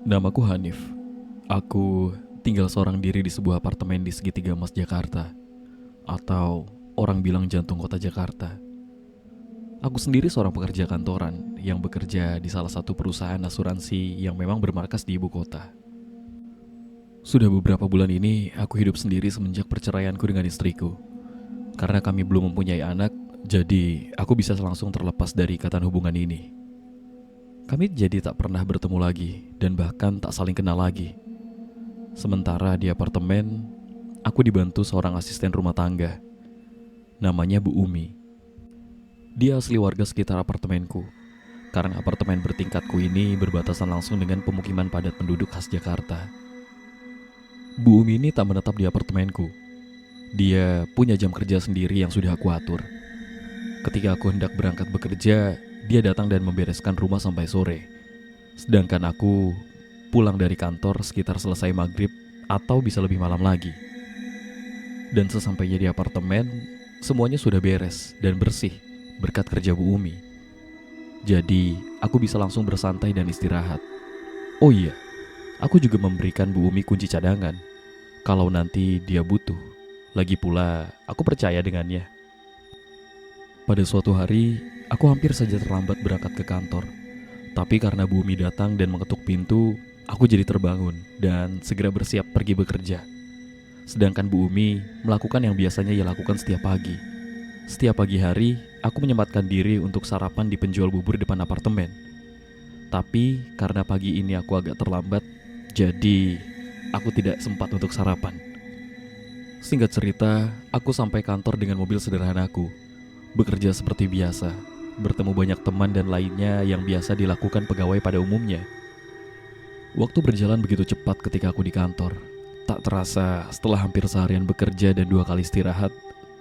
Namaku Hanif. Aku tinggal seorang diri di sebuah apartemen di segitiga emas Jakarta, atau orang bilang jantung kota Jakarta. Aku sendiri seorang pekerja kantoran yang bekerja di salah satu perusahaan asuransi yang memang bermarkas di ibu kota. Sudah beberapa bulan ini aku hidup sendiri semenjak perceraianku dengan istriku. Karena kami belum mempunyai anak, jadi aku bisa langsung terlepas dari ikatan hubungan ini. Kami jadi tak pernah bertemu lagi dan bahkan tak saling kenal lagi. Sementara di apartemen, aku dibantu seorang asisten rumah tangga. Namanya Bu Umi. Dia asli warga sekitar apartemenku. Karena apartemen bertingkatku ini berbatasan langsung dengan pemukiman padat penduduk khas Jakarta. Bu Umi ini tak menetap di apartemenku. Dia punya jam kerja sendiri yang sudah aku atur. Ketika aku hendak berangkat bekerja, dia datang dan membereskan rumah sampai sore. Sedangkan aku pulang dari kantor sekitar selesai maghrib atau bisa lebih malam lagi. Dan sesampainya di apartemen, semuanya sudah beres dan bersih berkat kerja Bu Umi. Jadi, aku bisa langsung bersantai dan istirahat. Oh iya, aku juga memberikan Bu Umi kunci cadangan kalau nanti dia butuh. Lagi pula, aku percaya dengannya. Pada suatu hari, aku hampir saja terlambat berangkat ke kantor. Tapi karena Bu Umi datang dan mengetuk pintu, aku jadi terbangun dan segera bersiap pergi bekerja. Sedangkan Bu Umi melakukan yang biasanya ia lakukan setiap pagi. Setiap pagi hari, aku menyempatkan diri untuk sarapan di penjual bubur depan apartemen. Tapi karena pagi ini aku agak terlambat, jadi aku tidak sempat untuk sarapan. Singkat cerita, aku sampai kantor dengan mobil sederhanaku. Bekerja seperti biasa, bertemu banyak teman dan lainnya yang biasa dilakukan pegawai pada umumnya. Waktu berjalan begitu cepat ketika aku di kantor. Tak terasa setelah hampir seharian bekerja dan 2 kali istirahat,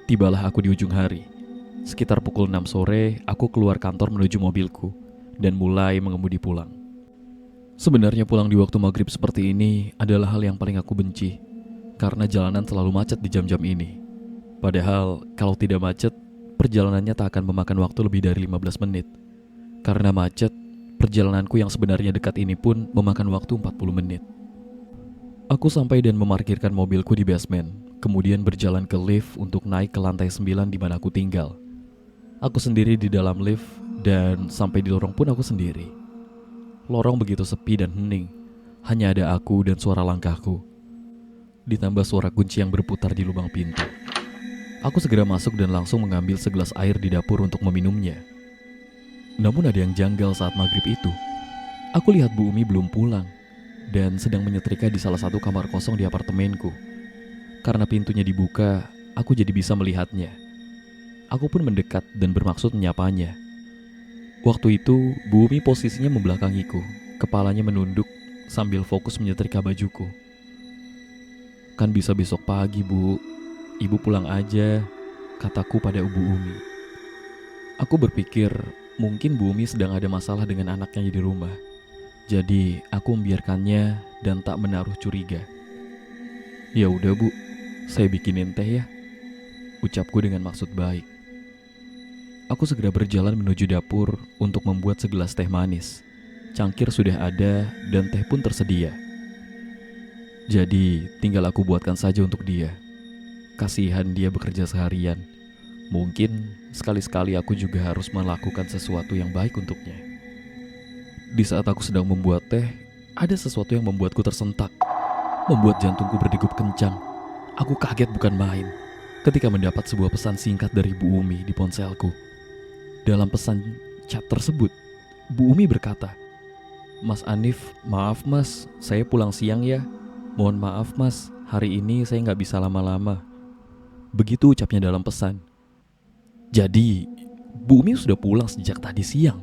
tibalah aku di ujung hari. Sekitar pukul 6 sore, aku keluar kantor menuju mobilku dan mulai mengemudi pulang. Sebenarnya pulang di waktu maghrib seperti ini adalah hal yang paling aku benci, karena jalanan selalu macet di jam-jam ini. Padahal kalau tidak macet, perjalanannya tak akan memakan waktu lebih dari 15 menit. Karena macet, perjalananku yang sebenarnya dekat ini pun memakan waktu 40 menit. Aku sampai dan memarkirkan mobilku di basement, kemudian berjalan ke lift untuk naik ke lantai 9 di mana aku tinggal. Aku sendiri di dalam lift dan sampai di lorong pun aku sendiri. Lorong begitu sepi dan hening, hanya ada aku dan suara langkahku. Ditambah suara kunci yang berputar di lubang pintu. Aku segera masuk dan langsung mengambil segelas air di dapur untuk meminumnya. Namun ada yang janggal saat maghrib itu. Aku lihat Bu Umi belum pulang dan sedang menyetrika di salah satu kamar kosong di apartemenku. Karena pintunya dibuka, aku jadi bisa melihatnya. Aku pun mendekat dan bermaksud menyapanya. Waktu itu, Bu Umi posisinya membelakangiku, kepalanya menunduk sambil fokus menyetrika bajuku. Kan bisa besok pagi, Bu. Ibu pulang aja, kataku pada Bu Umi. Aku berpikir mungkin Bu Umi sedang ada masalah dengan anaknya di rumah. Jadi aku membiarkannya dan tak menaruh curiga. Ya udah Bu, saya bikinin teh ya, ucapku dengan maksud baik. Aku segera berjalan menuju dapur untuk membuat segelas teh manis. Cangkir sudah ada dan teh pun tersedia. Jadi tinggal aku buatkan saja untuk dia. Kasihan dia bekerja seharian. Mungkin sekali-sekali aku juga harus melakukan sesuatu yang baik untuknya. Di saat aku sedang membuat teh, ada sesuatu yang membuatku tersentak, membuat jantungku berdegup kencang. Aku kaget bukan main ketika mendapat sebuah pesan singkat dari Bu Umi di ponselku. Dalam pesan chat tersebut, Bu Umi berkata, "Mas Anif, maaf mas, saya pulang siang ya. Mohon maaf mas, hari ini saya nggak bisa lama-lama." Begitu ucapnya dalam pesan. Jadi, Bu Umi sudah pulang sejak tadi siang.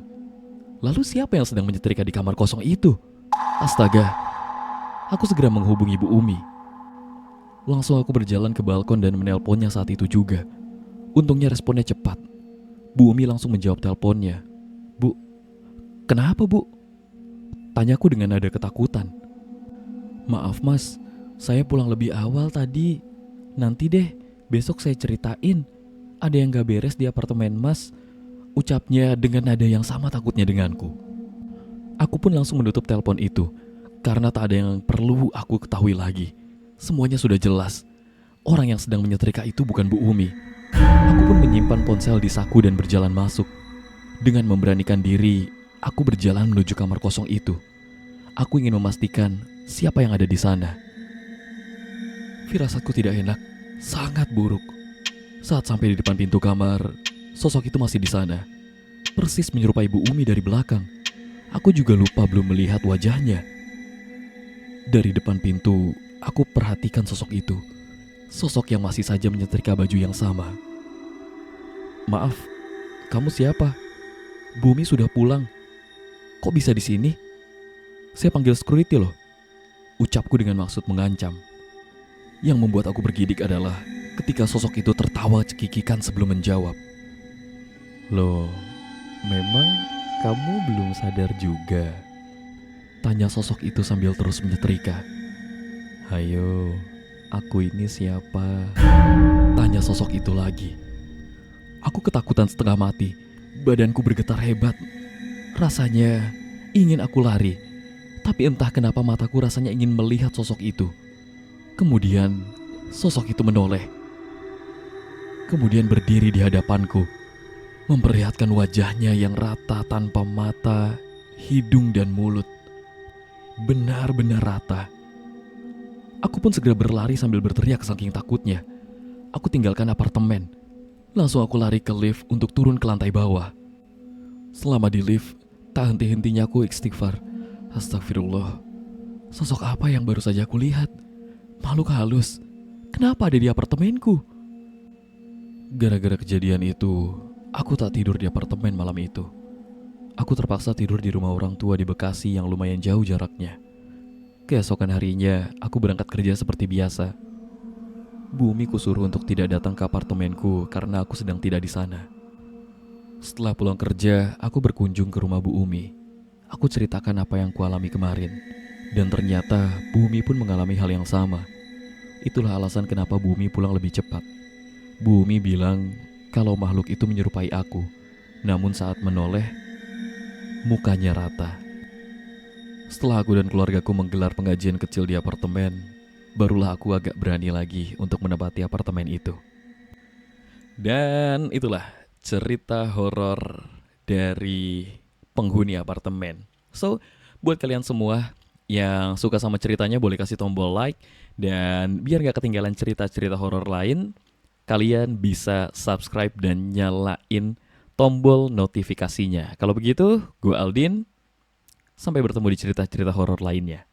Lalu siapa yang sedang menyetrika di kamar kosong itu? Astaga, aku segera menghubungi Bu Umi. Langsung aku berjalan ke balkon dan menelponnya saat itu juga. Untungnya responnya cepat. Bu Umi langsung menjawab teleponnya. "Bu, kenapa Bu?" Tanyaku dengan nada ketakutan. "Maaf mas, saya pulang lebih awal tadi. Nanti deh, besok saya ceritain. Ada yang gak beres di apartemen mas," ucapnya dengan nada yang sama takutnya denganku. Aku pun langsung menutup telepon itu, Karena tak ada yang perlu aku ketahui lagi. Semuanya sudah jelas. Orang yang sedang menyetrika itu bukan Bu Umi. Aku pun menyimpan ponsel di saku dan berjalan masuk. Dengan memberanikan diri, aku berjalan menuju kamar kosong itu. Aku ingin memastikan siapa yang ada di sana. Firasatku tidak enak, sangat buruk. Saat sampai di depan pintu kamar, sosok itu masih di sana. Persis menyerupai Bu Umi dari belakang. Aku juga lupa belum melihat wajahnya. Dari depan pintu, aku perhatikan sosok itu. Sosok yang masih saja menyetrika baju yang sama. Maaf, kamu siapa? Bumi sudah pulang. Kok bisa di sini? Saya panggil security loh. Ucapku dengan maksud mengancam. Yang membuat aku bergidik adalah ketika sosok itu tertawa cekikikan sebelum menjawab. Loh, memang kamu belum sadar juga? Tanya sosok itu sambil terus menyetrika. Hayo, aku ini siapa? Tanya sosok itu lagi. Aku ketakutan setengah mati. Badanku bergetar hebat. Rasanya ingin aku lari. Tapi entah kenapa mataku rasanya ingin melihat sosok itu. Kemudian sosok itu menoleh. Kemudian berdiri di hadapanku. Memperlihatkan wajahnya yang rata tanpa mata, hidung dan mulut. Benar-benar rata. Aku pun segera berlari sambil berteriak saking takutnya. Aku tinggalkan apartemen. Langsung aku lari ke lift untuk turun ke lantai bawah. Selama di lift, tak henti-hentinya aku istighfar. Astagfirullah. Sosok apa yang baru saja aku lihat? Makhluk halus. Kenapa ada di apartemenku? Gara-gara kejadian itu, aku tak tidur di apartemen malam itu. Aku terpaksa tidur di rumah orang tua di Bekasi yang lumayan jauh jaraknya. Keesokan harinya, aku berangkat kerja seperti biasa. Bu Umi kusuruh untuk tidak datang ke apartemenku karena aku sedang tidak di sana. Setelah pulang kerja, aku berkunjung ke rumah Bu Umi. Aku ceritakan apa yang kualami kemarin. Dan ternyata Bu Umi pun mengalami hal yang sama. Itulah alasan kenapa Bu Umi pulang lebih cepat. Bu Umi bilang kalau makhluk itu menyerupai aku. Namun saat menoleh, mukanya rata. Setelah aku dan keluargaku menggelar pengajian kecil di apartemen, barulah aku agak berani lagi untuk menempati apartemen itu. Dan itulah cerita horor dari penghuni apartemen. So, buat kalian semua yang suka sama ceritanya boleh kasih tombol like. Dan biar gak ketinggalan cerita-cerita horor lain, kalian bisa subscribe dan nyalain tombol notifikasinya. Kalau begitu, gue Aldin. Sampai bertemu di cerita-cerita horor lainnya.